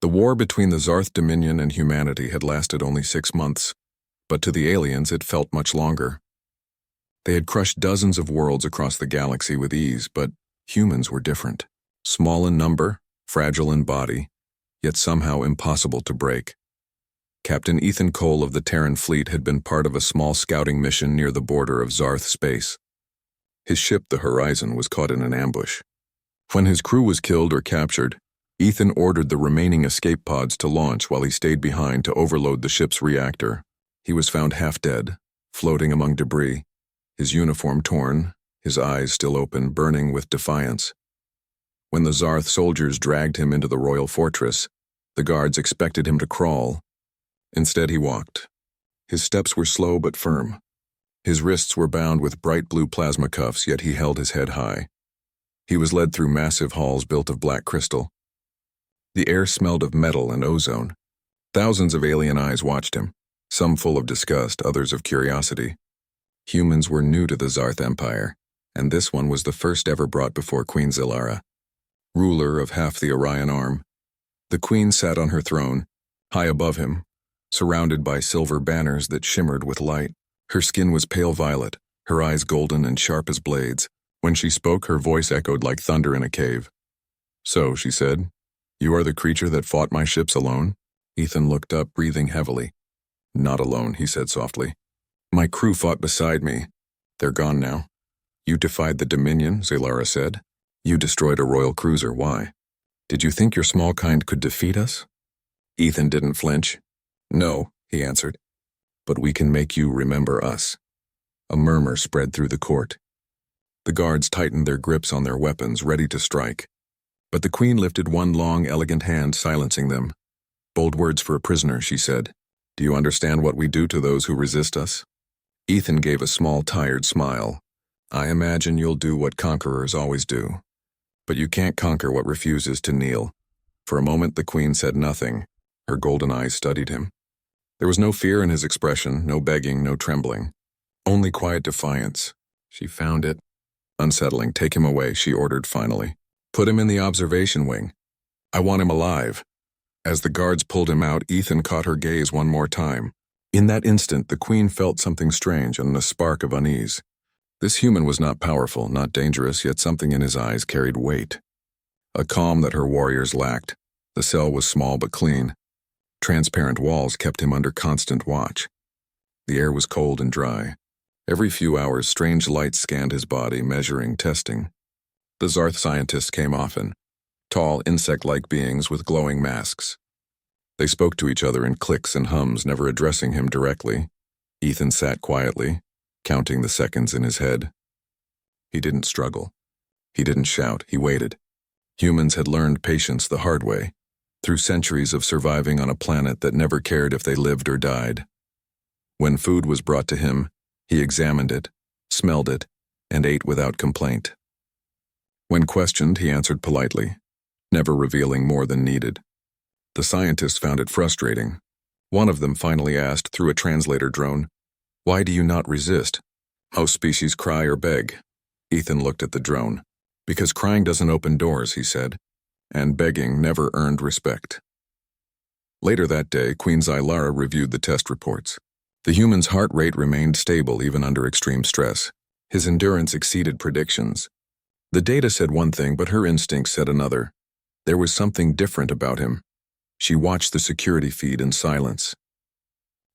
The war between the Zarth Dominion and humanity had lasted only 6 months, but to the aliens it felt much longer. They had crushed dozens of worlds across the galaxy with ease, but humans were different. Small in number, fragile in body, yet somehow impossible to break. Captain Ethan Cole of the Terran fleet had been part of a small scouting mission near the border of Zarth space. His ship, the Horizon, was caught in an ambush. When his crew was killed or captured, Ethan ordered the remaining escape pods to launch while he stayed behind to overload the ship's reactor. He was found half dead, floating among debris, his uniform torn, his eyes still open, burning with defiance. When the Zarth soldiers dragged him into the royal fortress, the guards expected him to crawl. Instead, he walked. His steps were slow but firm. His wrists were bound with bright blue plasma cuffs, yet he held his head high. He was led through massive halls built of black crystal. The air smelled of metal and ozone. Thousands of alien eyes watched him, some full of disgust, others of curiosity. Humans were new to the Zarth Empire, and this one was the first ever brought before Queen Zilara, ruler of half the Orion Arm. The queen sat on her throne, high above him, surrounded by silver banners that shimmered with light. Her skin was pale violet, her eyes golden and sharp as blades. When she spoke, her voice echoed like thunder in a cave. "So," she said, "you are the creature that fought my ships alone?" Ethan looked up, breathing heavily. "Not alone," he said softly. "My crew fought beside me. They're gone now." "You defied the Dominion," Zilara said. "You destroyed a royal cruiser. Why? Did you think your small kind could defeat us?" Ethan didn't flinch. "No," he answered. "But we can make you remember us." A murmur spread through the court. The guards tightened their grips on their weapons, ready to strike. But the queen lifted one long, elegant hand, silencing them. "Bold words for a prisoner," she said. "Do you understand what we do to those who resist us?" Ethan gave a small, tired smile. "I imagine you'll do what conquerors always do. But you can't conquer what refuses to kneel." For a moment the queen said nothing. Her golden eyes studied him. There was no fear in his expression, no begging, no trembling. Only quiet defiance. She found it unsettling. "Take him away," she ordered finally. "Put him in the observation wing. I want him alive." As the guards pulled him out, Ethan caught her gaze one more time. In that instant, the queen felt something strange and a spark of unease. This human was not powerful, not dangerous, yet something in his eyes carried weight. A calm that her warriors lacked. The cell was small but clean. Transparent walls kept him under constant watch. The air was cold and dry. Every few hours, strange lights scanned his body, measuring, testing. The Zarth scientists came often, tall, insect-like beings with glowing masks. They spoke to each other in clicks and hums, never addressing him directly. Ethan sat quietly, counting the seconds in his head. He didn't struggle. He didn't shout. He waited. Humans had learned patience the hard way, through centuries of surviving on a planet that never cared if they lived or died. When food was brought to him, he examined it, smelled it, and ate without complaint. When questioned, he answered politely, never revealing more than needed. The scientists found it frustrating. One of them finally asked, through a translator drone, "Why do you not resist? Most species cry or beg." Ethan looked at the drone. "Because crying doesn't open doors," he said, "and begging never earned respect." Later that day, Queen Zilara reviewed the test reports. The human's heart rate remained stable even under extreme stress. His endurance exceeded predictions. The data said one thing, but her instincts said another. There was something different about him. She watched the security feed in silence.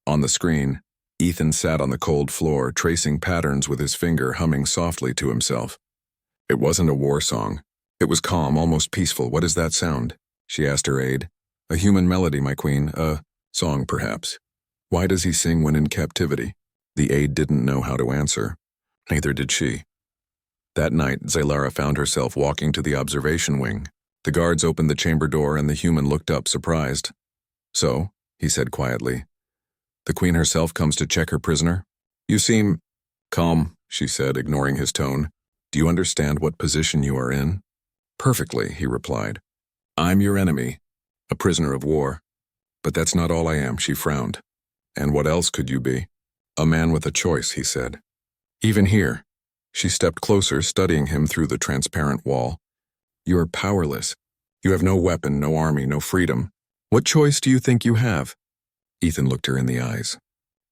On the screen, Ethan sat on the cold floor, tracing patterns with his finger, humming softly to himself. It wasn't a war song. It was calm, almost peaceful. "What is that sound?" she asked her aide. "A human melody, my queen. A song, perhaps." "Why does he sing when in captivity?" The aide didn't know how to answer. Neither did she. That night, Zilara found herself walking to the observation wing. The guards opened the chamber door and the human looked up, surprised. "So," he said quietly, "the queen herself comes to check her prisoner?" "You seem calm," she said, ignoring his tone. "Do you understand what position you are in?" "Perfectly," he replied. "I'm your enemy, a prisoner of war. But that's not all I am," she frowned. "And what else could you be?" "A man with a choice," he said. "Even here." She stepped closer, studying him through the transparent wall. "You are powerless. You have no weapon, no army, no freedom. What choice do you think you have? Ethan looked her in the eyes.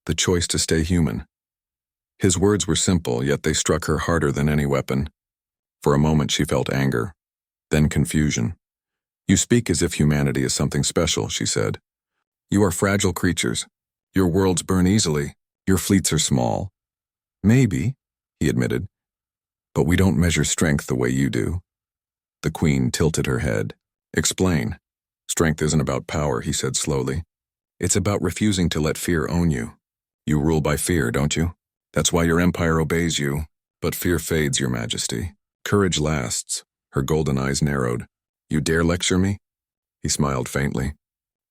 The choice to stay human. His words were simple, yet they struck her harder than any weapon. For a moment she felt anger, then confusion. You speak as if humanity is something special, she said. You are fragile creatures. Your worlds burn easily. Your fleets are small. Maybe, he admitted, but we don't measure strength the way you do. The Queen tilted her head. Explain. Strength isn't about power, he said slowly. It's about refusing to let fear own you. You rule by fear, don't you? That's why your empire obeys you. But fear fades, Your Majesty. Courage lasts. Her golden eyes narrowed. You dare lecture me? He smiled faintly.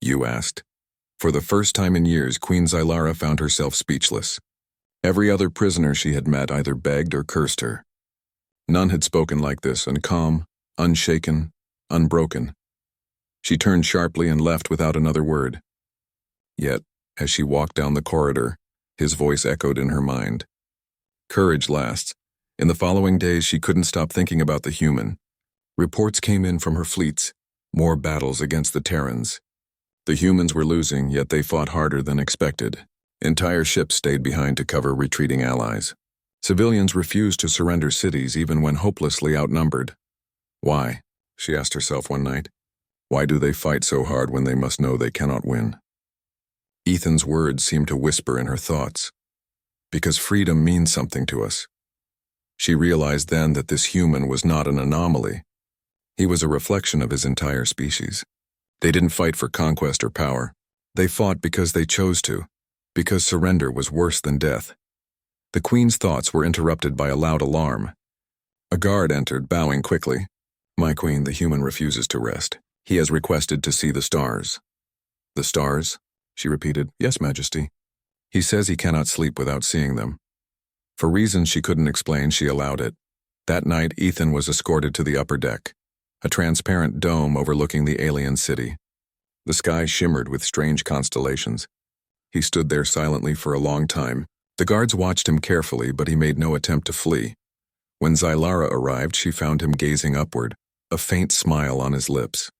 You asked. For the first time in years, Queen Zylara found herself speechless. Every other prisoner she had met either begged or cursed her. None had spoken like this, and calm, unshaken, unbroken. She turned sharply and left without another word. Yet, as she walked down the corridor, his voice echoed in her mind. Courage lasts. In the following days, she couldn't stop thinking about the human. Reports came in from her fleets, more battles against the Terrans. The humans were losing, yet they fought harder than expected. Entire ships stayed behind to cover retreating allies. Civilians refused to surrender cities even when hopelessly outnumbered. Why? She asked herself one night. Why do they fight so hard when they must know they cannot win? Ethan's words seemed to whisper in her thoughts. Because freedom means something to us. She realized then that this human was not an anomaly. He was a reflection of his entire species. They didn't fight for conquest or power. They fought because they chose to, because surrender was worse than death. The Queen's thoughts were interrupted by a loud alarm. A guard entered, bowing quickly. My Queen, the human refuses to rest. He has requested to see the stars. The stars? She repeated. Yes, Majesty. He says he cannot sleep without seeing them. For reasons she couldn't explain, she allowed it. That night, Ethan was escorted to the upper deck, a transparent dome overlooking the alien city. The sky shimmered with strange constellations. He stood there silently for a long time. The guards watched him carefully, but he made no attempt to flee. When Zylara arrived, she found him gazing upward, a faint smile on his lips.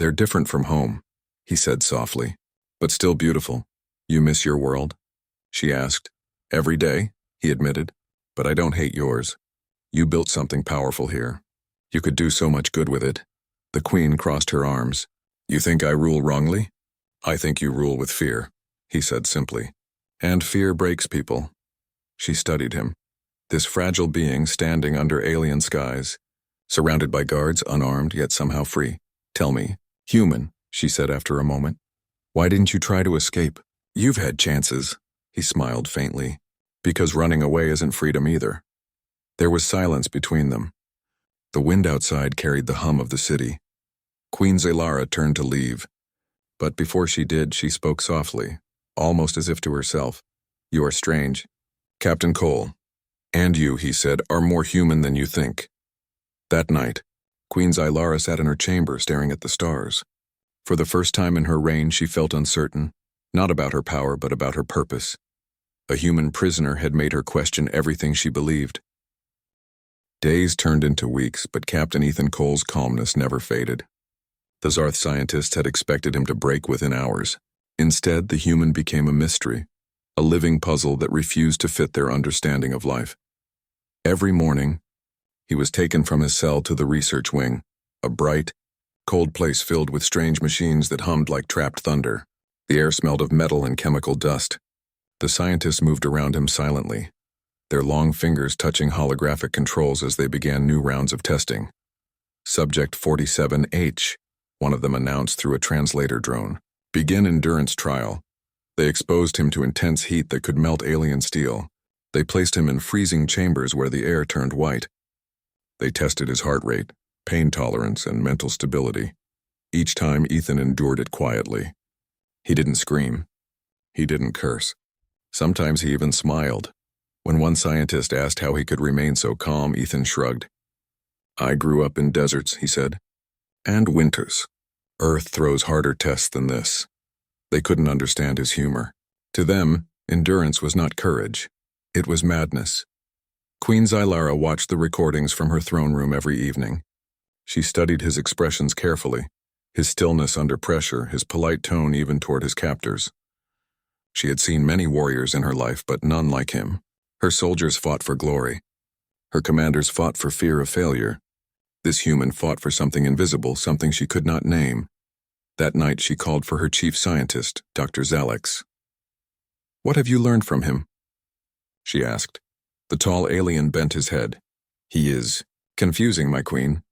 They're different from home, he said softly, but still beautiful. You miss your world? She asked. Every day, he admitted, but I don't hate yours. You built something powerful here. You could do so much good with it. The Queen crossed her arms. You think I rule wrongly? I think you rule with fear, he said simply. And fear breaks people. She studied him, this fragile being standing under alien skies, surrounded by guards, unarmed yet somehow free. Tell me, human, she said after a moment, why didn't you try to escape? You've had chances, he smiled faintly, because running away isn't freedom either. There was silence between them. The wind outside carried the hum of the city. Queen Zylara turned to leave, but before she did, she spoke softly, almost as if to herself. You are strange. Captain Cole, and you, he said, are more human than you think. That night, Queen Zylara sat in her chamber staring at the stars. For the first time in her reign, she felt uncertain, not about her power, but about her purpose. A human prisoner had made her question everything she believed. Days turned into weeks, but Captain Ethan Cole's calmness never faded. The Zarth scientists had expected him to break within hours. Instead, the human became a mystery, a living puzzle that refused to fit their understanding of life. Every morning, he was taken from his cell to the research wing, a bright, cold place filled with strange machines that hummed like trapped thunder. The air smelled of metal and chemical dust. The scientists moved around him silently, their long fingers touching holographic controls as they began new rounds of testing. Subject 47H, one of them announced through a translator drone. Begin endurance trial. They exposed him to intense heat that could melt alien steel. They placed him in freezing chambers where the air turned white. They tested his heart rate, pain tolerance, and mental stability. Each time, Ethan endured it quietly. He didn't scream. He didn't curse. Sometimes he even smiled. When one scientist asked how he could remain so calm, Ethan shrugged. I grew up in deserts, he said. And winters. Earth throws harder tests than this. They couldn't understand his humor. To them, endurance was not courage. It was madness. Queen Zylara watched the recordings from her throne room every evening. She studied his expressions carefully, His stillness under pressure, his polite tone even toward his captors. She had seen many warriors in her life, but none like him. Her soldiers fought for glory. Her commanders fought for fear of failure. This human fought for something invisible, something she could not name. That night she called for her chief scientist, Dr. Zalex. "What have you learned from him?" she asked. The tall alien bent his head. "He is confusing, my queen.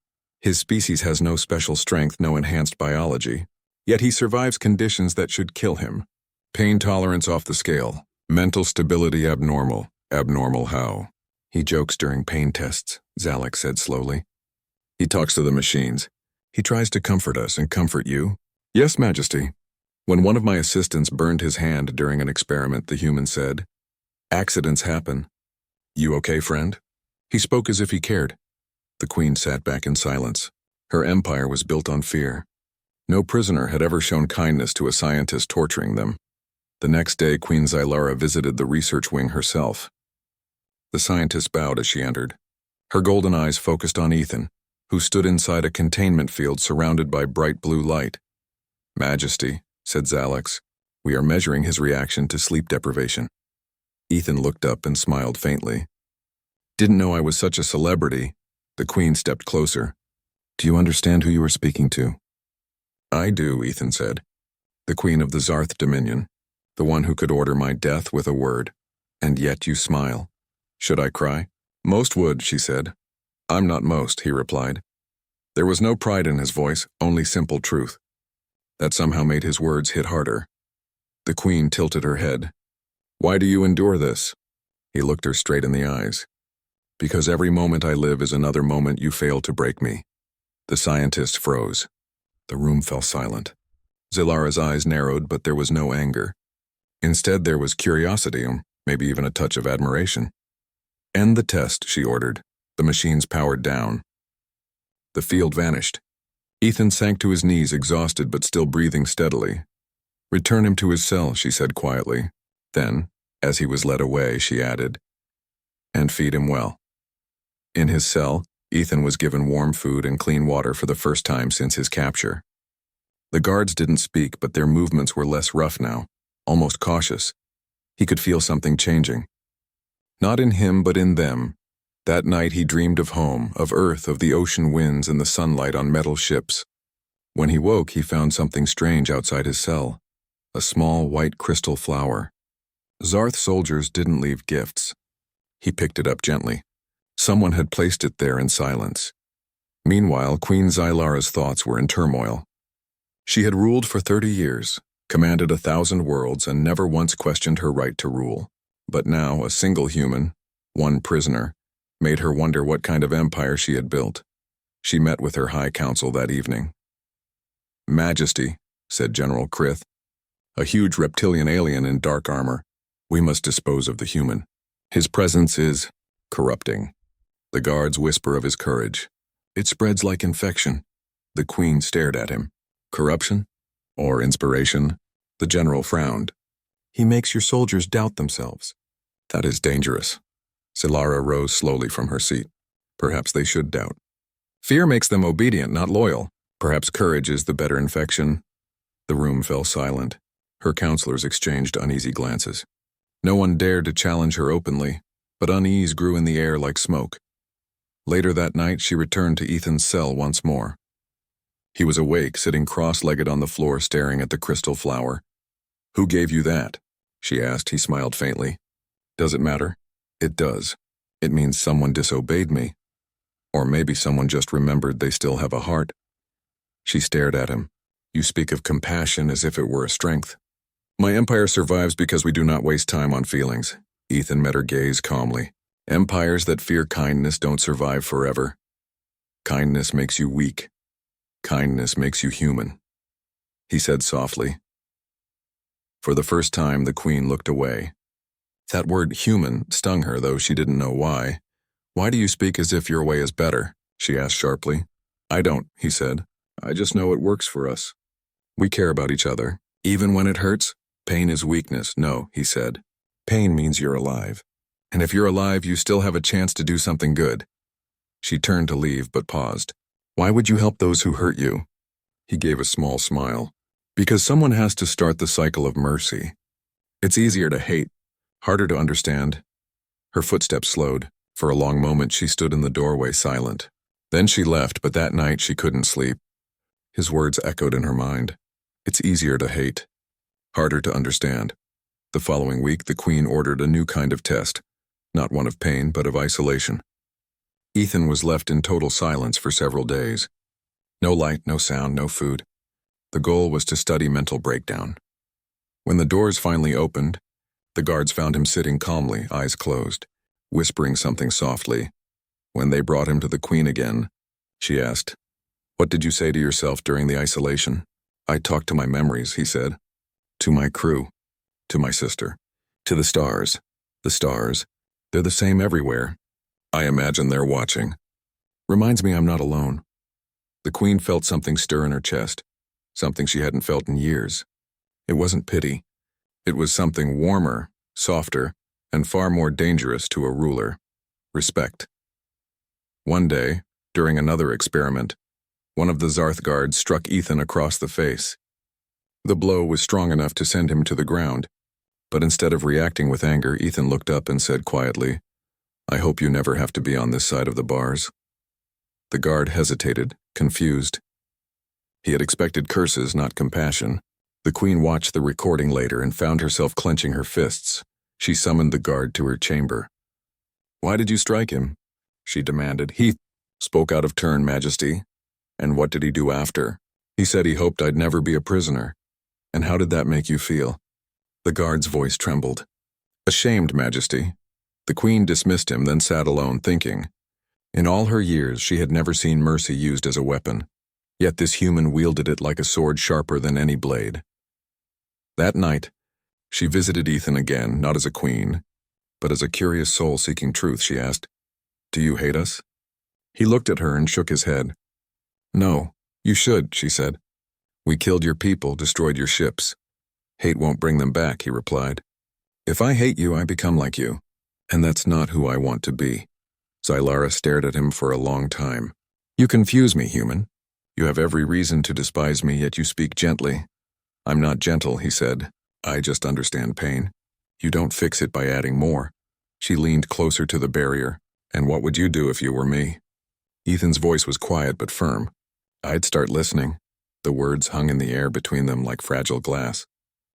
His species has no special strength, no enhanced biology. Yet he survives conditions that should kill him. Pain tolerance off the scale. Mental stability abnormal. Abnormal how? He jokes during pain tests," Zalex said slowly. "He talks to the machines. He tries to comfort us and comfort you." "Yes, Majesty." When one of my assistants burned his hand during an experiment, the human said, "Accidents happen. You okay, friend?" He spoke as if he cared. The queen sat back in silence. Her empire was built on fear. No prisoner had ever shown kindness to a scientist torturing them. The next day, Queen Zylara visited the research wing herself. The scientist bowed as she entered. Her golden eyes focused on Ethan, who stood inside a containment field surrounded by bright blue light. "Majesty," said Zalex, "we are measuring his reaction to sleep deprivation." Ethan looked up and smiled faintly. "Didn't know I was such a celebrity." The queen stepped closer. "Do you understand who you are speaking to?" "I do," Ethan said. "The queen of the Zarth Dominion, the one who could order my death with a word. And yet you smile. Should I cry?" "Most would," she said. "I'm not most," he replied. There was no pride in his voice, only simple truth. That somehow made his words hit harder. The queen tilted her head. "Why do you endure this?" He looked her straight in the eyes. "Because every moment I live is another moment you fail to break me." The scientist froze. The room fell silent. Zylara's eyes narrowed, but there was no anger. Instead, there was curiosity, maybe even a touch of admiration. "End the test," she ordered. The machines powered down. The field vanished. Ethan sank to his knees, exhausted but still breathing steadily. "Return him to his cell," she said quietly. Then, as he was led away, she added, "And feed him well." In his cell, Ethan was given warm food and clean water for the first time since his capture. The guards didn't speak, but their movements were less rough now, almost cautious. He could feel something changing. Not in him, but in them. That night he dreamed of home, of Earth, of the ocean winds and the sunlight on metal ships. When he woke, he found something strange outside his cell. A small white crystal flower. Zarth soldiers didn't leave gifts. He picked it up gently. Someone had placed it there in silence. Meanwhile, Queen Zylara's thoughts were in turmoil. She had ruled for 30 years, commanded 1,000 worlds, and never once questioned her right to rule. But now, a single human, one prisoner, made her wonder what kind of empire she had built. She met with her High Council that evening. "Majesty," said General Krith, a huge reptilian alien in dark armor, "we must dispose of the human. His presence is corrupting." The guards whisper of his courage. "It spreads like infection." The queen stared at him. "Corruption? Or inspiration?" The general frowned. "He makes your soldiers doubt themselves." "That is dangerous." Zylara rose slowly from her seat. "Perhaps they should doubt. Fear makes them obedient, not loyal. Perhaps courage is the better infection." The room fell silent. Her counselors exchanged uneasy glances. No one dared to challenge her openly, but unease grew in the air like smoke. Later that night, she returned to Ethan's cell once more. He was awake, sitting cross-legged on the floor, staring at the crystal flower. "Who gave you that?" she asked. He smiled faintly. "Does it matter?" "It does. It means someone disobeyed me. Or maybe someone just remembered they still have a heart." She stared at him. "You speak of compassion as if it were a strength." "My empire survives because we do not waste time on feelings." Ethan met her gaze calmly. "Empires that fear kindness don't survive forever. Kindness makes you weak. Kindness makes you human," he said softly. For the first time, the queen looked away. That word human stung her, though she didn't know why. "Why do you speak as if your way is better?" she asked sharply. "I don't," he said. "I just know it works for us. We care about each other. Even when it hurts, pain is weakness." "No," he said. "Pain means you're alive. And if you're alive, you still have a chance to do something good." She turned to leave, but paused. "Why would you help those who hurt you?" He gave a small smile. Because someone has to start the cycle of mercy. It's easier to hate, harder to understand. Her footsteps slowed. For a long moment she stood in the doorway silent. Then she left, but that night she couldn't sleep. His words echoed in her mind. It's easier to hate, harder to understand. The following week, the Queen ordered a new kind of test, not one of pain, but of isolation. Ethan was left in total silence for several days. No light, no sound, no food. The goal was to study mental breakdown. When the doors finally opened, the guards found him sitting calmly, eyes closed, whispering something softly. When they brought him to the Queen again, she asked, "What did you say to yourself during the isolation?" "I talked to my memories," he said. "To my crew. To my sister. To the stars. The stars. They're the same everywhere. I imagine they're watching. Reminds me I'm not alone." The Queen felt something stir in her chest, something she hadn't felt in years. It wasn't pity. It was something warmer, softer, and far more dangerous to a ruler. Respect. One day, during another experiment, one of the Zarth guards struck Ethan across the face. The blow was strong enough to send him to the ground, but instead of reacting with anger, Ethan looked up and said quietly, "I hope you never have to be on this side of the bars." The guard hesitated, confused. He had expected curses, not compassion. The Queen watched the recording later and found herself clenching her fists. She summoned the guard to her chamber. "Why did you strike him?" she demanded. "He spoke out of turn, Majesty." "And what did he do after?" "He said he hoped I'd never be a prisoner." "And how did that make you feel?" The guard's voice trembled. "Ashamed, Majesty." The Queen dismissed him, then sat alone, thinking. In all her years, she had never seen mercy used as a weapon. Yet this human wielded it like a sword sharper than any blade. That night, she visited Ethan again, not as a queen, but as a curious soul seeking truth. She asked, "Do you hate us?" He looked at her and shook his head. "No, you should," she said. "We killed your people, destroyed your ships. Hate won't bring them back," he replied. "If I hate you, I become like you, and that's not who I want to be." Zylara stared at him for a long time. "You confuse me, human. You have every reason to despise me, yet you speak gently." "I'm not gentle," he said. "I just understand pain. You don't fix it by adding more." She leaned closer to the barrier. "And what would you do if you were me?" Ethan's voice was quiet but firm. "I'd start listening." The words hung in the air between them like fragile glass.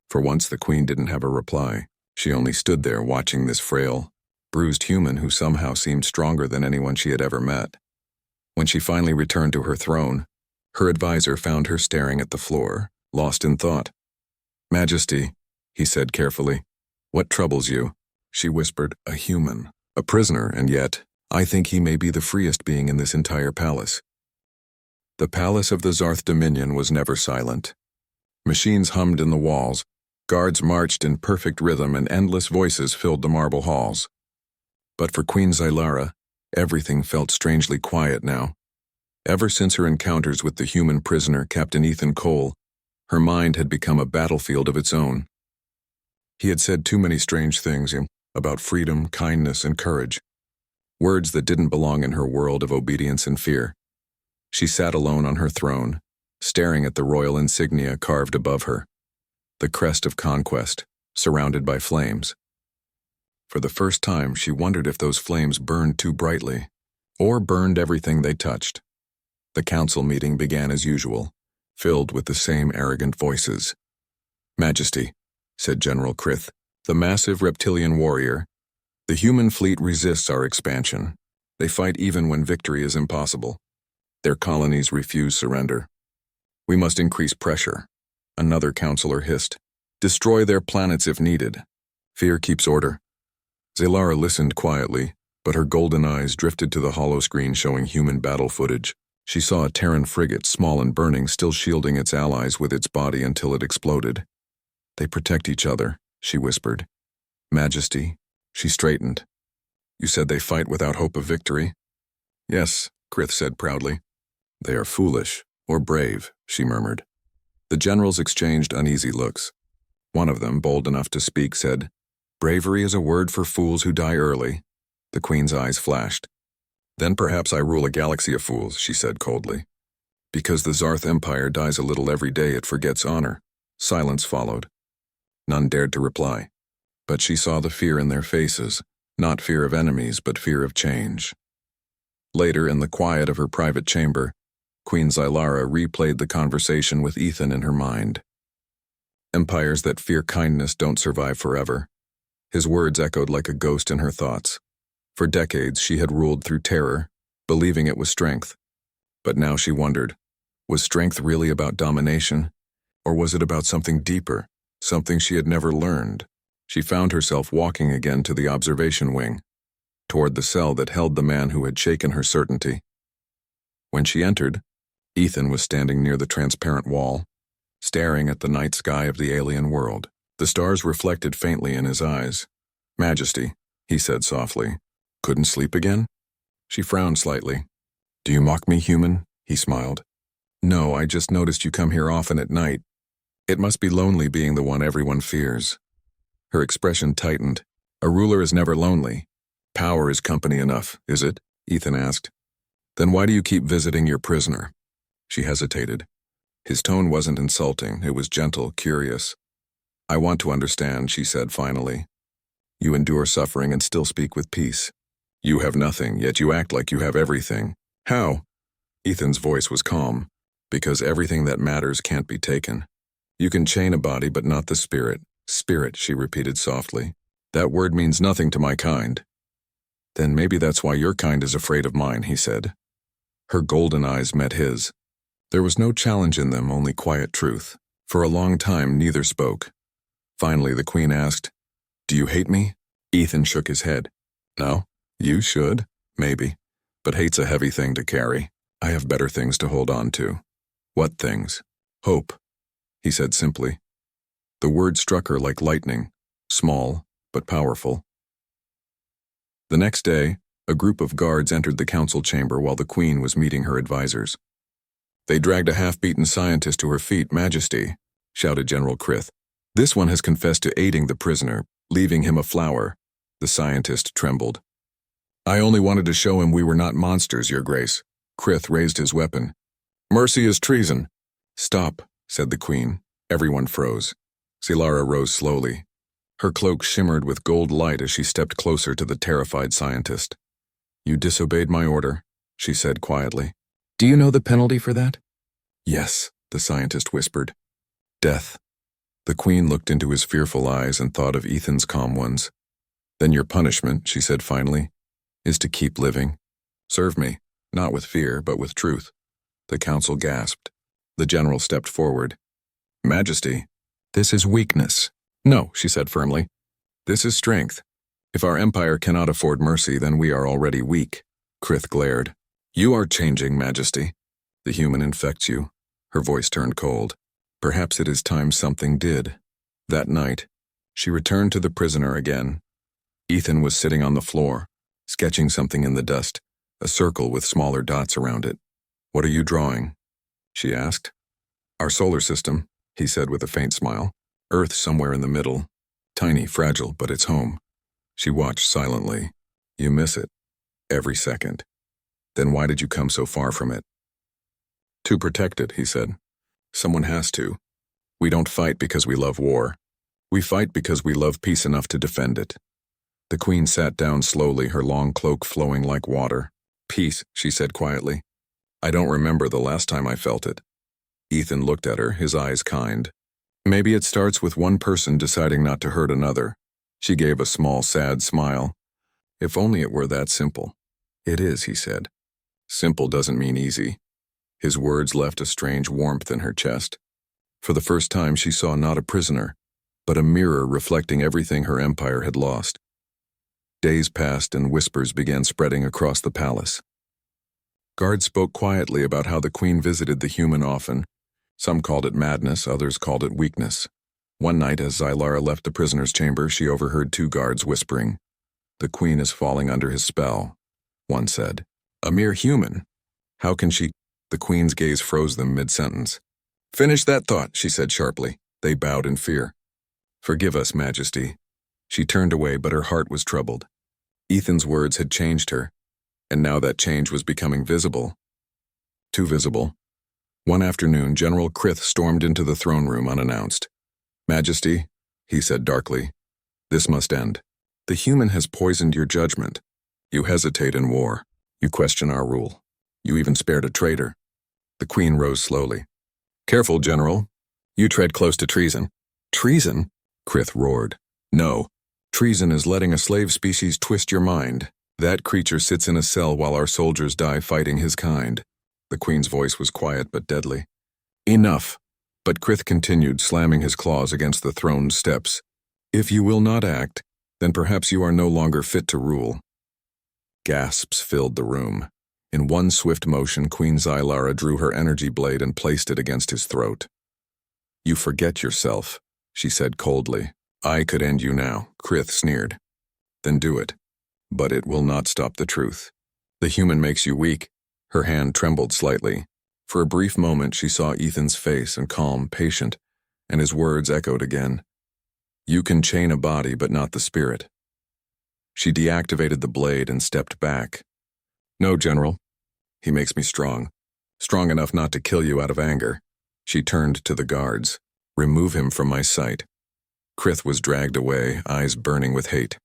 For once the Queen didn't have a reply. She only stood there watching this frail, bruised human who somehow seemed stronger than anyone she had ever met. When she finally returned to her throne, her advisor found her staring at the floor, lost in thought. "Majesty," he said carefully, "what troubles you?" She whispered, "A human, a prisoner, and yet, I think he may be the freest being in this entire palace." The palace of the Zarth Dominion was never silent. Machines hummed in the walls, guards marched in perfect rhythm, and endless voices filled the marble halls. But for Queen Zylara, everything felt strangely quiet now. Ever since her encounters with the human prisoner, Captain Ethan Cole, her mind had become a battlefield of its own. He had said too many strange things about freedom, kindness, and courage, words that didn't belong in her world of obedience and fear. She sat alone on her throne, staring at the royal insignia carved above her, the crest of conquest, surrounded by flames. For the first time, she wondered if those flames burned too brightly, or burned everything they touched. The council meeting began as usual, filled with the same arrogant voices. "Majesty," said General Krith, the massive reptilian warrior, "the human fleet resists our expansion. They fight even when victory is impossible. Their colonies refuse surrender. We must increase pressure." Another counselor hissed, "Destroy their planets if needed. Fear keeps order." Zylara listened quietly, but her golden eyes drifted to the hollow screen showing human battle footage. She saw a Terran frigate, small and burning, still shielding its allies with its body until it exploded. "They protect each other," she whispered. "Majesty." She straightened. "You said they fight without hope of victory?" "Yes," Krith said proudly. "They are foolish, or brave," she murmured. The generals exchanged uneasy looks. One of them, bold enough to speak, said, "Bravery is a word for fools who die early." The Queen's eyes flashed. "Then perhaps I rule a galaxy of fools," she said coldly. Because the Zarth Empire dies a little every day, it forgets honor. Silence followed. None dared to reply. But she saw the fear in their faces, not fear of enemies, but fear of change. Later, in the quiet of her private chamber, Queen Zylara replayed the conversation with Ethan in her mind. Empires that fear kindness don't survive forever. His words echoed like a ghost in her thoughts. For decades, she had ruled through terror, believing it was strength. But now she wondered, was strength really about domination? Or was it about something deeper, something she had never learned? She found herself walking again to the observation wing, toward the cell that held the man who had shaken her certainty. When she entered, Ethan was standing near the transparent wall, staring at the night sky of the alien world. The stars reflected faintly in his eyes. "Majesty," he said softly. "Couldn't sleep again?" She frowned slightly. "Do you mock me, human?" he smiled. "No, I just noticed you come here often at night. It must be lonely being the one everyone fears." Her expression tightened. "A ruler is never lonely. Power is company enough, is it?" Ethan asked. "Then why do you keep visiting your prisoner?" She hesitated. His tone wasn't insulting, it was gentle, curious. "I want to understand," she said finally. "You endure suffering and still speak with peace. You have nothing, yet you act like you have everything. How?" Ethan's voice was calm. "Because everything that matters can't be taken. You can chain a body, but not the spirit." "Spirit," she repeated softly. "That word means nothing to my kind." "Then maybe that's why your kind is afraid of mine," he said. Her golden eyes met his. There was no challenge in them, only quiet truth. For a long time, neither spoke. Finally, the Queen asked, "Do you hate me?" Ethan shook his head. "No, you should, maybe. But hate's a heavy thing to carry. I have better things to hold on to." "What things?" "Hope," he said simply. The word struck her like lightning, small but powerful. The next day, a group of guards entered the council chamber while the Queen was meeting her advisors. "They dragged a half-beaten scientist to her feet, Majesty," shouted General Krith. "This one has confessed to aiding the prisoner, leaving him a flower." The scientist trembled. "I only wanted to show him we were not monsters, Your Grace." Krith raised his weapon. "Mercy is treason." "Stop," said the Queen. Everyone froze. Zylara rose slowly. Her cloak shimmered with gold light as she stepped closer to the terrified scientist. "You disobeyed my order," she said quietly. "Do you know the penalty for that?" "Yes," the scientist whispered. "Death." The Queen looked into his fearful eyes and thought of Ethan's calm ones. "Then your punishment," she said finally, "is to keep living. Serve me, not with fear, but with truth." The council gasped. The general stepped forward. "Majesty, this is weakness." "No," she said firmly. "This is strength. If our empire cannot afford mercy, then we are already weak." Krith glared. "You are changing, Majesty. The human infects you." Her voice turned cold. "Perhaps it is time something did." That night, she returned to the prisoner again. Ethan was sitting on the floor, sketching something in the dust, a circle with smaller dots around it. "What are you drawing?" she asked. "Our solar system," he said with a faint smile. "Earth somewhere in the middle. Tiny, fragile, but it's home." She watched silently. "You miss it. Every second. Then why did you come so far from it?" "To protect it," he said. "Someone has to. We don't fight because we love war. We fight because we love peace enough to defend it." The Queen sat down slowly, her long cloak flowing like water. "Peace," she said quietly. "I don't remember the last time I felt it." Ethan looked at her, his eyes kind. "Maybe it starts with one person deciding not to hurt another." She gave a small, sad smile. "If only it were that simple." "It is," he said. "Simple doesn't mean easy." His words left a strange warmth in her chest. For the first time, she saw not a prisoner, but a mirror reflecting everything her empire had lost. Days passed and whispers began spreading across the palace. Guards spoke quietly about how the Queen visited the human often. Some called it madness, others called it weakness. One night, as Zylara left the prisoner's chamber, she overheard two guards whispering. "The Queen is falling under his spell," one said. "A mere human. How can she—" The Queen's gaze froze them mid-sentence. "Finish that thought," she said sharply. They bowed in fear. "Forgive us, Majesty." She turned away, but her heart was troubled. Ethan's words had changed her, and now that change was becoming visible. Too visible. One afternoon, General Krith stormed into the throne room unannounced. "Majesty," he said darkly, "this must end. The human has poisoned your judgment. You hesitate in war. You question our rule. You even spared a traitor." The Queen rose slowly. "Careful, General. You tread close to treason." "Treason?" Krith roared. "No. Treason is letting a slave species twist your mind. That creature sits in a cell while our soldiers die fighting his kind." The Queen's voice was quiet but deadly. "Enough." But Krith continued, slamming his claws against the throne's steps. "If you will not act, then perhaps you are no longer fit to rule." Gasps filled the room. In one swift motion, Queen Xylara drew her energy blade and placed it against his throat. "You forget yourself," she said coldly. "I could end you now," Krith sneered. "Then do it. But it will not stop the truth. The human makes you weak." Her hand trembled slightly. For a brief moment she saw Ethan's face, and calm, patient, and his words echoed again. "You can chain a body, but not the spirit." She deactivated the blade and stepped back. "No, General. He makes me strong. Strong enough not to kill you out of anger." She turned to the guards. "Remove him from my sight." Krith was dragged away, eyes burning with hate.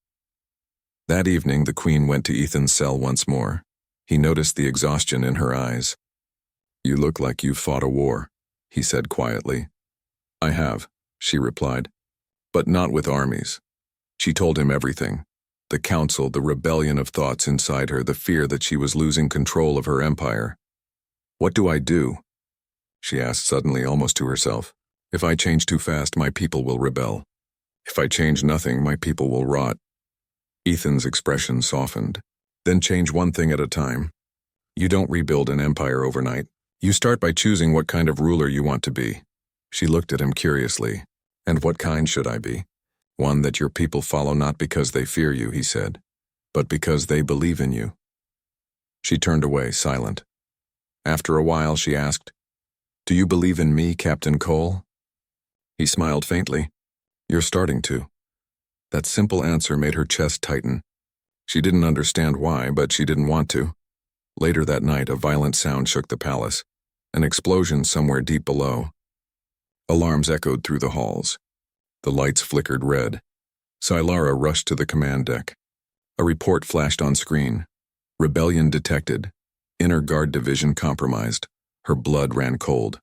That evening, the Queen went to Ethan's cell once more. He noticed the exhaustion in her eyes. "You look like you've fought a war," he said quietly. "I have," she replied. "But not with armies." She told him everything. The council, the rebellion of thoughts inside her, the fear that she was losing control of her empire. "What do I do?" she asked suddenly, almost to herself. "If I change too fast, my people will rebel. If I change nothing, my people will rot." Ethan's expression softened. "Then change one thing at a time. You don't rebuild an empire overnight. You start by choosing what kind of ruler you want to be." She looked at him curiously. "And what kind should I be?" "One that your people follow not because they fear you," he said, "but because they believe in you." She turned away, silent. After a while she asked, "Do you believe in me, Captain Cole?" He smiled faintly. "You're starting to." That simple answer made her chest tighten. She didn't understand why, but she didn't want to. Later that night, a violent sound shook the palace, an explosion somewhere deep below. Alarms echoed through the halls. The lights flickered red. Xylara rushed to the command deck. A report flashed on screen. "Rebellion detected. Inner Guard Division compromised." Her blood ran cold.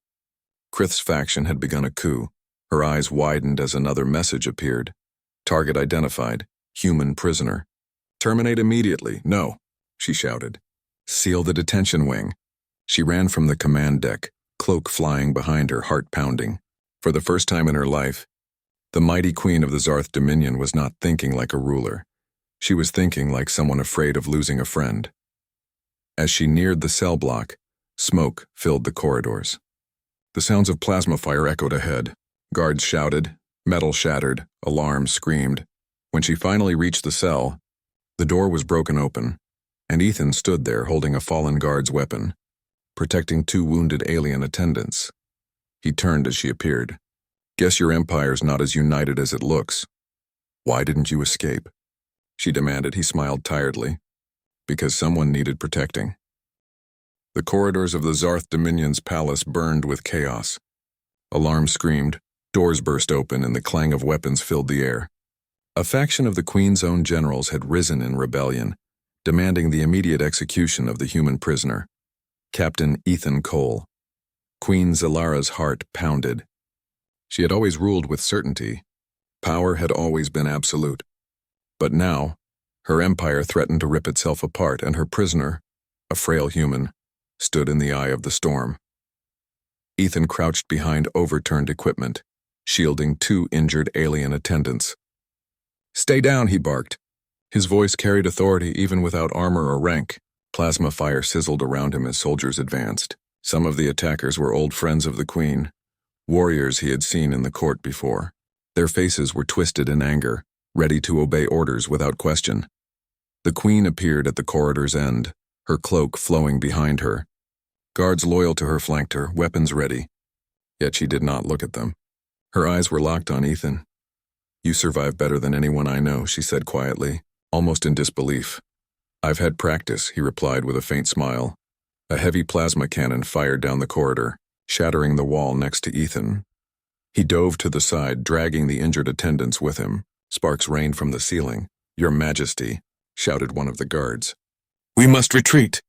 Krith's faction had begun a coup. Her eyes widened as another message appeared. "Target identified. Human prisoner." "Terminate immediately." "No," she shouted. "Seal the detention wing." She ran from the command deck, cloak flying behind her, heart pounding. For the first time in her life, the mighty queen of the Zarth Dominion was not thinking like a ruler. She was thinking like someone afraid of losing a friend. As she neared the cell block, smoke filled the corridors. The sounds of plasma fire echoed ahead. Guards shouted, metal shattered, alarms screamed. When she finally reached the cell, the door was broken open, and Ethan stood there holding a fallen guard's weapon, protecting two wounded alien attendants. He turned as she appeared. "Guess your empire's not as united as it looks." "Why didn't you escape?" she demanded. He smiled tiredly. "Because someone needed protecting." The corridors of the Zarth Dominion's palace burned with chaos. Alarms screamed, doors burst open, and the clang of weapons filled the air. A faction of the Queen's own generals had risen in rebellion, demanding the immediate execution of the human prisoner, Captain Ethan Cole. Queen Xylara's heart pounded. She had always ruled with certainty. Power had always been absolute. But now, her empire threatened to rip itself apart, and her prisoner, a frail human, stood in the eye of the storm. Ethan crouched behind overturned equipment, shielding two injured alien attendants. "Stay down," he barked. His voice carried authority even without armor or rank. Plasma fire sizzled around him as soldiers advanced. Some of the attackers were old friends of the Queen, warriors he had seen in the court before. Their faces were twisted in anger, ready to obey orders without question. The Queen appeared at the corridor's end, her cloak flowing behind her. Guards loyal to her flanked her, weapons ready. Yet she did not look at them. Her eyes were locked on Ethan. "You survive better than anyone I know," she said quietly, almost in disbelief. "I've had practice," he replied with a faint smile. A heavy plasma cannon fired down the corridor. shattering the wall next to Ethan. He dove to the side, dragging the injured attendants with him. Sparks rained from the ceiling. "Your Majesty," shouted one of the guards. "We must retreat."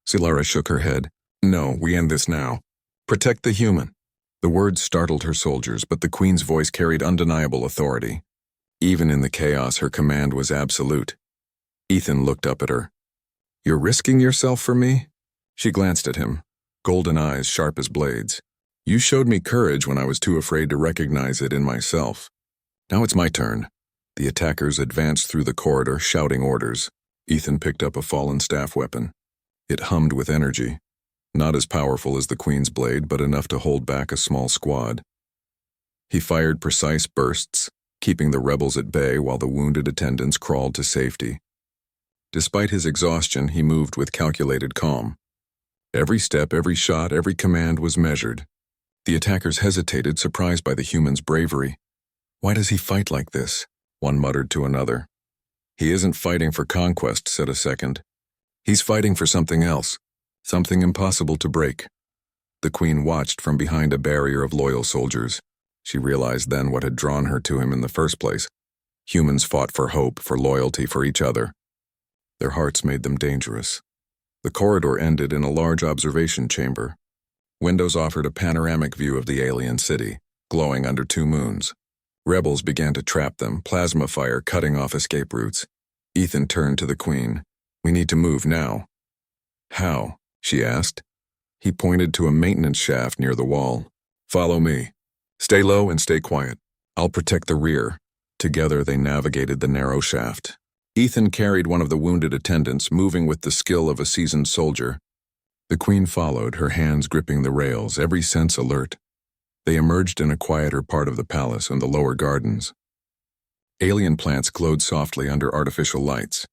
Zilara shook her head. "No, we end this now. Protect the human." The words startled her soldiers, but the Queen's voice carried undeniable authority. Even in the chaos, her command was absolute. Ethan looked up at her. "You're risking yourself for me?" She glanced at him, golden eyes sharp as blades. "You showed me courage when I was too afraid to recognize it in myself. Now it's my turn." The attackers advanced through the corridor, shouting orders. Ethan picked up a fallen staff weapon. It hummed with energy. Not as powerful as the Queen's blade, but enough to hold back a small squad. He fired precise bursts, keeping the rebels at bay while the wounded attendants crawled to safety. Despite his exhaustion, he moved with calculated calm. Every step, every shot, every command was measured. The attackers hesitated, surprised by the human's bravery. "Why does he fight like this?" one muttered to another. "He isn't fighting for conquest," said a second. "He's fighting for something else, something impossible to break." The Queen watched from behind a barrier of loyal soldiers. She realized then what had drawn her to him in the first place. Humans fought for hope, for loyalty, for each other. Their hearts made them dangerous. The corridor ended in a large observation chamber. Windows offered a panoramic view of the alien city, glowing under two moons. Rebels began to trap them, plasma fire cutting off escape routes. Ethan turned to the Queen. "We need to move now." "How?" she asked. He pointed to a maintenance shaft near the wall. "Follow me. Stay low and stay quiet. I'll protect the rear." Together they navigated the narrow shaft. Ethan carried one of the wounded attendants, moving with the skill of a seasoned soldier. The Queen followed, her hands gripping the rails, every sense alert. They emerged in a quieter part of the palace and the lower gardens. Alien plants glowed softly under artificial lights.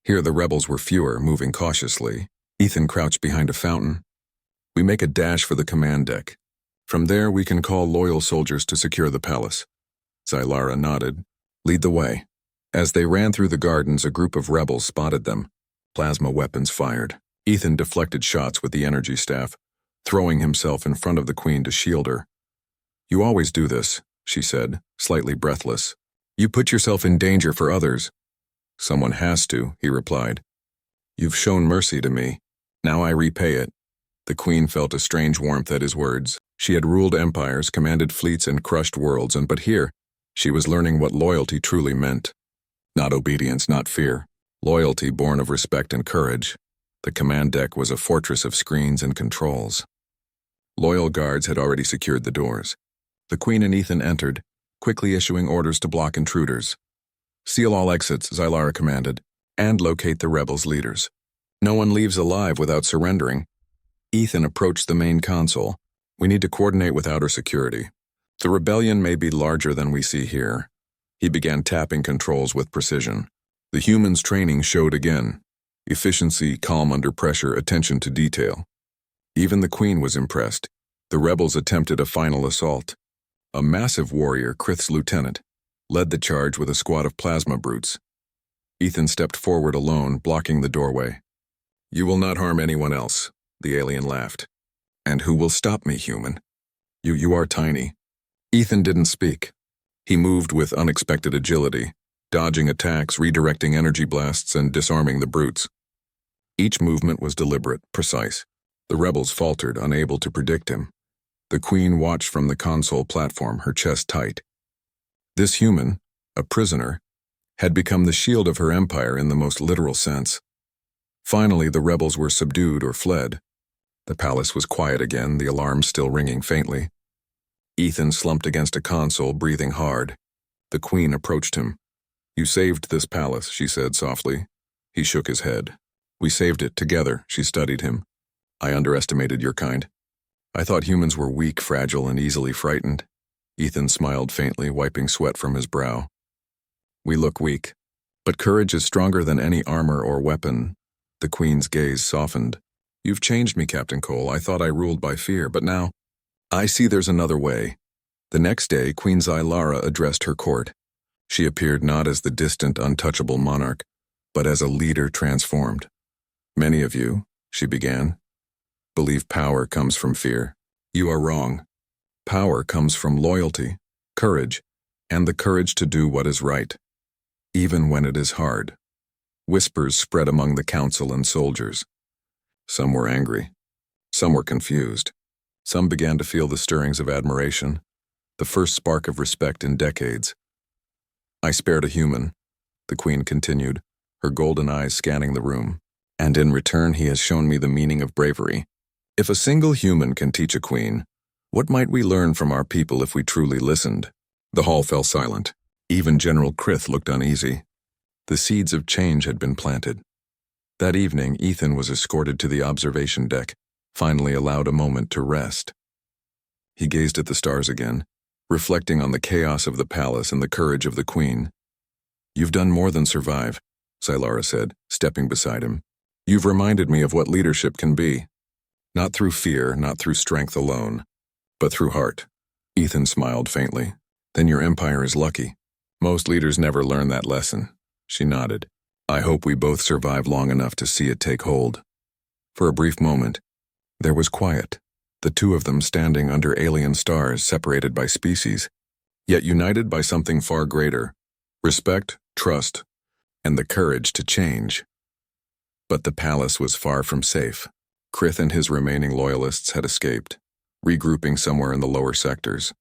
Here the rebels were fewer, moving cautiously. Ethan crouched behind a fountain. "We make a dash for the command deck. From there we can call loyal soldiers to secure the palace." Zilara nodded. "Lead the way." As they ran through the gardens, a group of rebels spotted them. Plasma weapons fired. Ethan deflected shots with the energy staff, throwing himself in front of the Queen to shield her. "You always do this," she said, slightly breathless. "You put yourself in danger for others." "Someone has to," he replied. "You've shown mercy to me. Now I repay it." The Queen felt a strange warmth at his words. She had ruled empires, commanded fleets, and crushed worlds, but here, she was learning what loyalty truly meant. Not obedience, not fear. Loyalty born of respect and courage. The command deck was a fortress of screens and controls. Loyal guards had already secured the doors. The Queen and Ethan entered, quickly issuing orders to block intruders. "Seal all exits," Zilara commanded, "and locate the rebels' leaders. No one leaves alive without surrendering." Ethan approached the main console. "We need to coordinate with outer security. The rebellion may be larger than we see here." He began tapping controls with precision. The humans' training showed again. Efficiency, calm under pressure, attention to detail. Even the Queen was impressed. The rebels attempted a final assault. A massive warrior, Krith's lieutenant, led the charge with a squad of plasma brutes. Ethan stepped forward alone, blocking the doorway. "You will not harm anyone else," the alien laughed. "And who will stop me, human? You are tiny." Ethan didn't speak. He moved with unexpected agility, dodging attacks, redirecting energy blasts, and disarming the brutes. Each movement was deliberate, precise. The rebels faltered, unable to predict him. The Queen watched from the console platform, her chest tight. This human, a prisoner, had become the shield of her empire in the most literal sense. Finally, the rebels were subdued or fled. The palace was quiet again, the alarms still ringing faintly. Ethan slumped against a console, breathing hard. The Queen approached him. "You saved this palace," she said softly. He shook his head. "We saved it together," she studied him. "I underestimated your kind. I thought humans were weak, fragile, and easily frightened." Ethan smiled faintly, wiping sweat from his brow. "We look weak, but courage is stronger than any armor or weapon." The Queen's gaze softened. "You've changed me, Captain Cole. I thought I ruled by fear, but now I see there's another way." The next day, Queen Zilara addressed her court. She appeared not as the distant, untouchable monarch, but as a leader transformed. "Many of you," she began, "believe power comes from fear. You are wrong. Power comes from loyalty, courage, and the courage to do what is right, even when it is hard. Whispers spread among the council and soldiers. Some were angry. Some were confused. Some began to feel the stirrings of admiration, the first spark of respect in decades. I spared a human, the Queen continued, her golden eyes scanning the room, and in return he has shown me the meaning of bravery. If a single human can teach a queen, what might we learn from our people if we truly listened? The hall fell silent. Even General Krith looked uneasy. The seeds of change had been planted. That evening, Ethan was escorted to the observation deck, finally allowed a moment to rest. He gazed at the stars again, reflecting on the chaos of the palace and the courage of the Queen. You've done more than survive, Sylara said, stepping beside him. You've reminded me of what leadership can be. Not through fear, not through strength alone, but through heart. Ethan smiled faintly. Then your empire is lucky. Most leaders never learn that lesson. She nodded. I hope we both survive long enough to see it take hold. For a brief moment, there was quiet, the two of them standing under alien stars separated by species, yet united by something far greater: respect, trust, and the courage to change. But the palace was far from safe. Krith and his remaining loyalists had escaped, regrouping somewhere in the lower sectors.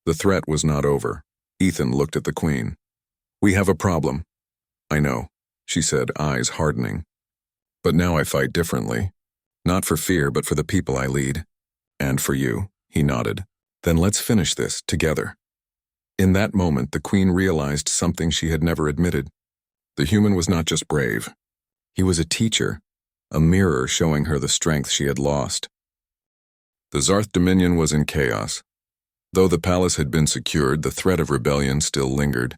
The threat was not over. Ethan looked at the Queen. We have a problem. I know, she said, eyes hardening. But now I fight differently. Not for fear, but for the people I lead. And for you, he nodded. Then let's finish this together. In that moment, the Queen realized something she had never admitted. The human was not just brave. He was a teacher, a mirror showing her the strength she had lost. The Zarth Dominion was in chaos. Though the palace had been secured, the threat of rebellion still lingered.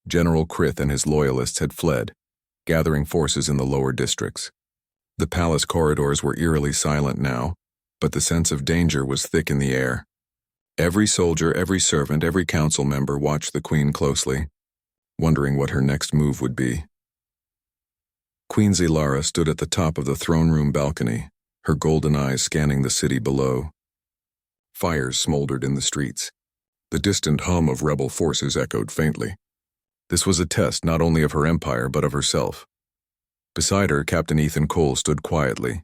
General Krith and his loyalists had fled, gathering forces in the lower districts. The palace corridors were eerily silent now, but the sense of danger was thick in the air. Every soldier, every servant, every council member watched the Queen closely, wondering what her next move would be. Queen Zilara stood at the top of the throne room balcony, her golden eyes scanning the city below. Fires smoldered in the streets. The distant hum of rebel forces echoed faintly. This was a test not only of her empire but of herself. Beside her, Captain Ethan Cole stood quietly.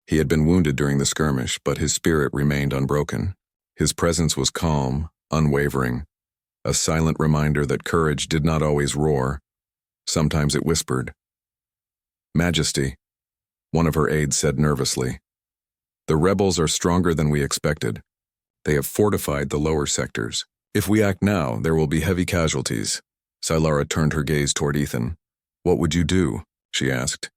He had been wounded during the skirmish, but his spirit remained unbroken. His presence was calm, unwavering, a silent reminder that courage did not always roar. Sometimes it whispered. Majesty, one of her aides said nervously. The rebels are stronger than we expected. They have fortified the lower sectors. If we act now, there will be heavy casualties. Sylara turned her gaze toward Ethan. What would you do? She asked.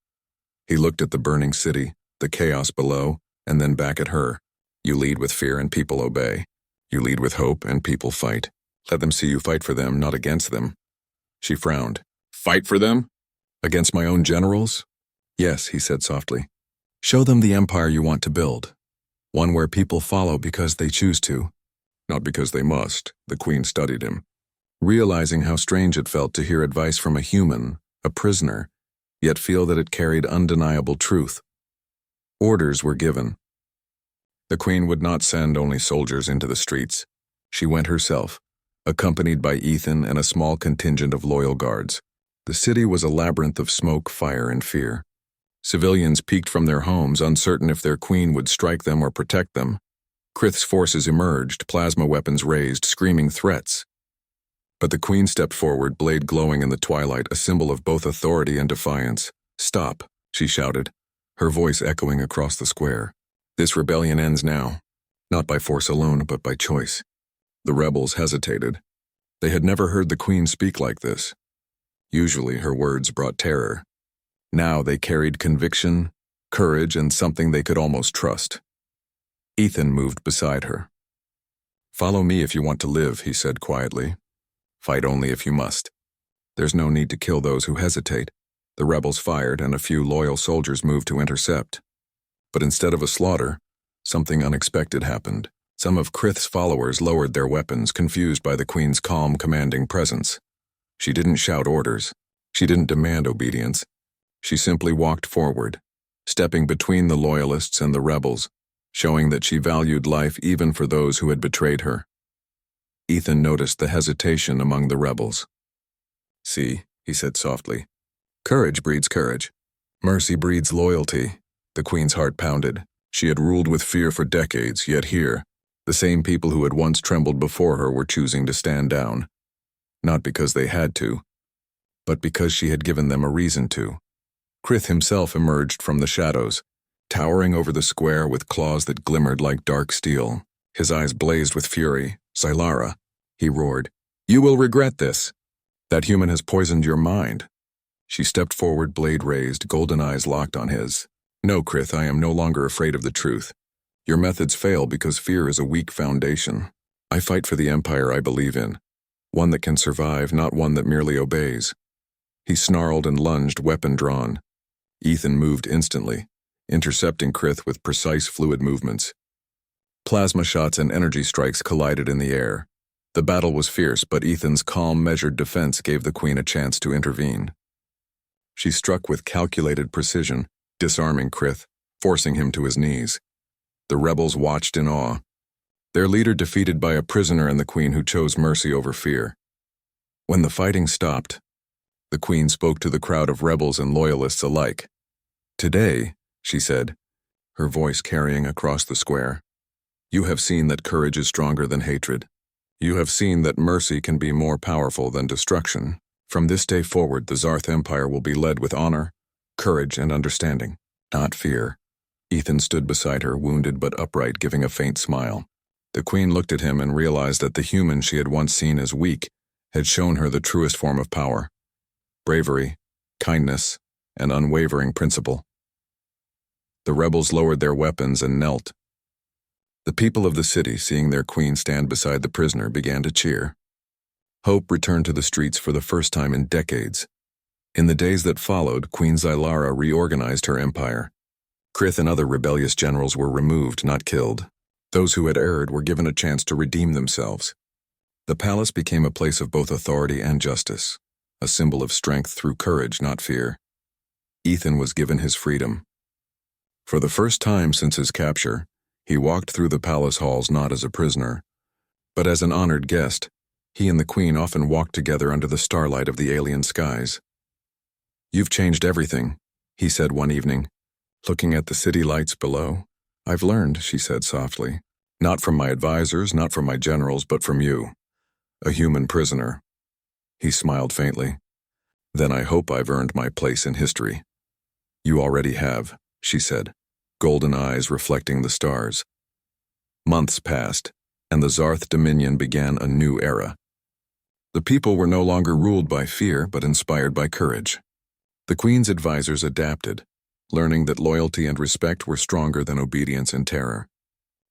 He looked at the burning city, the chaos below, and then back at her. You lead with fear and people obey. You lead with hope and people fight. Let them see you fight for them, not against them. She frowned. Fight for them? Against my own generals? Yes, he said softly. Show them the empire you want to build. One where people follow because they choose to, not because they must. The Queen studied him, realizing how strange it felt to hear advice from a human, a prisoner, yet feel that it carried undeniable truth. Orders were given. The Queen would not send only soldiers into the streets. She went herself, accompanied by Ethan and a small contingent of loyal guards. The city was a labyrinth of smoke, fire, and fear. Civilians peeked from their homes, uncertain if their queen would strike them or protect them. Krith's forces emerged, plasma weapons raised, screaming threats. But the Queen stepped forward, blade glowing in the twilight, a symbol of both authority and defiance. Stop, she shouted, her voice echoing across the square. This rebellion ends now, not by force alone, but by choice. The rebels hesitated. They had never heard the Queen speak like this. Usually her words brought terror. Now they carried conviction, courage, and something they could almost trust. Ethan moved beside her. Follow me if you want to live, he said quietly. Fight only if you must. There's no need to kill those who hesitate. The rebels fired, and a few loyal soldiers moved to intercept. But instead of a slaughter, something unexpected happened. Some of Krith's followers lowered their weapons, confused by the Queen's calm, commanding presence. She didn't shout orders. She didn't demand obedience. She simply walked forward, stepping between the loyalists and the rebels, showing that she valued life even for those who had betrayed her. Ethan noticed the hesitation among the rebels. "See," he said softly, "courage breeds courage. Mercy breeds loyalty." The Queen's heart pounded. She had ruled with fear for decades, yet here, the same people who had once trembled before her were choosing to stand down. Not because they had to, but because she had given them a reason to. Krith himself emerged from the shadows, towering over the square with claws that glimmered like dark steel. His eyes blazed with fury. "Zylara," he roared, "you will regret this. That human has poisoned your mind." She stepped forward, blade raised, golden eyes locked on his. "No, Krith, I am no longer afraid of the truth. Your methods fail because fear is a weak foundation. I fight for the empire I believe in, one that can survive, not one that merely obeys." He snarled and lunged, weapon drawn. Ethan moved instantly, intercepting Krith with precise fluid movements. Plasma shots and energy strikes collided in the air. The battle was fierce, but Ethan's calm, measured defense gave the Queen a chance to intervene. She struck with calculated precision, disarming Krith, forcing him to his knees. The rebels watched in awe, their leader defeated by a prisoner and the Queen who chose mercy over fear. When the fighting stopped, the Queen spoke to the crowd of rebels and loyalists alike. "Today," she said, her voice carrying across the square, "you have seen that courage is stronger than hatred. You have seen that mercy can be more powerful than destruction. From this day forward, the Zarth Empire will be led with honor, courage, and understanding, not fear." Ethan stood beside her, wounded but upright, giving a faint smile. The Queen looked at him and realized that the human she had once seen as weak had shown her the truest form of power: bravery, kindness, and unwavering principle. The rebels lowered their weapons and knelt. The people of the city, seeing their Queen stand beside the prisoner, began to cheer. Hope returned to the streets for the first time in decades. In the days that followed, Queen Zylara reorganized her empire. Krith and other rebellious generals were removed, not killed. Those who had erred were given a chance to redeem themselves. The palace became a place of both authority and justice, a symbol of strength through courage, not fear. Ethan was given his freedom. For the first time since his capture, he walked through the palace halls not as a prisoner, but as an honored guest. He and the Queen often walked together under the starlight of the alien skies. "You've changed everything," he said one evening, looking at the city lights below. "I've learned," she said softly, "not from my advisors, not from my generals, but from you, a human prisoner." He smiled faintly. "Then I hope I've earned my place in history." "You already have," she said, golden eyes reflecting the stars. Months passed, and the Zarth Dominion began a new era. The people were no longer ruled by fear, but inspired by courage. The Queen's advisors adapted, learning that loyalty and respect were stronger than obedience and terror.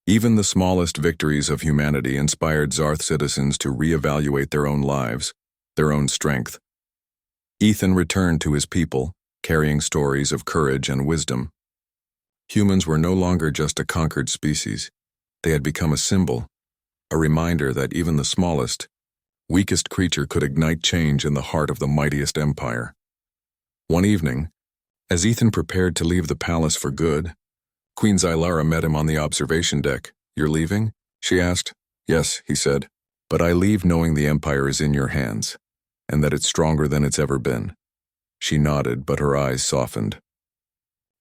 Even the smallest victories of humanity inspired Zarth citizens to reevaluate their own lives, their own strength. Ethan returned to his people, carrying stories of courage and wisdom. Humans were no longer just a conquered species. They had become a symbol, a reminder that even the smallest, weakest creature could ignite change in the heart of the mightiest empire. One evening, as Ethan prepared to leave the palace for good, Queen Zylara met him on the observation deck. "You're leaving?" she asked. "Yes," he said, "but I leave knowing the empire is in your hands, and that it's stronger than it's ever been." She nodded, but her eyes softened.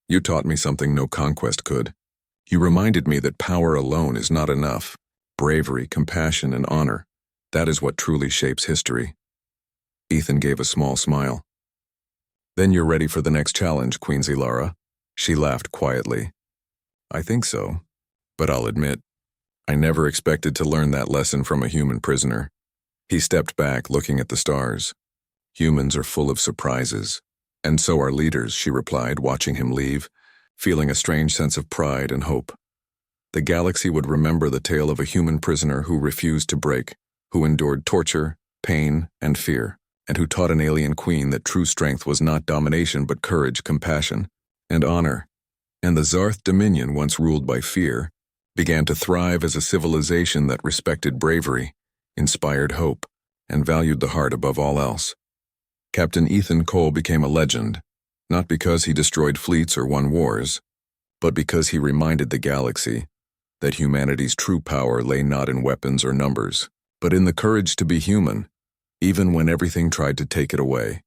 "You taught me something no conquest could. You reminded me that power alone is not enough. Bravery, compassion, and honor, that is what truly shapes history." Ethan gave a small smile. "Then you're ready for the next challenge, Queen Zylara?" She laughed quietly. "I think so, but I'll admit, I never expected to learn that lesson from a human prisoner." He stepped back, looking at the stars. "Humans are full of surprises, and so are leaders," she replied, watching him leave, feeling a strange sense of pride and hope. The galaxy would remember the tale of a human prisoner who refused to break, who endured torture, pain, and fear, and who taught an alien queen that true strength was not domination but courage, compassion, and honor. And the Zarth Dominion, once ruled by fear, began to thrive as a civilization that respected bravery, inspired hope, and valued the heart above all else. Captain Ethan Cole became a legend, not because he destroyed fleets or won wars, but because he reminded the galaxy that humanity's true power lay not in weapons or numbers, but in the courage to be human, even when everything tried to take it away.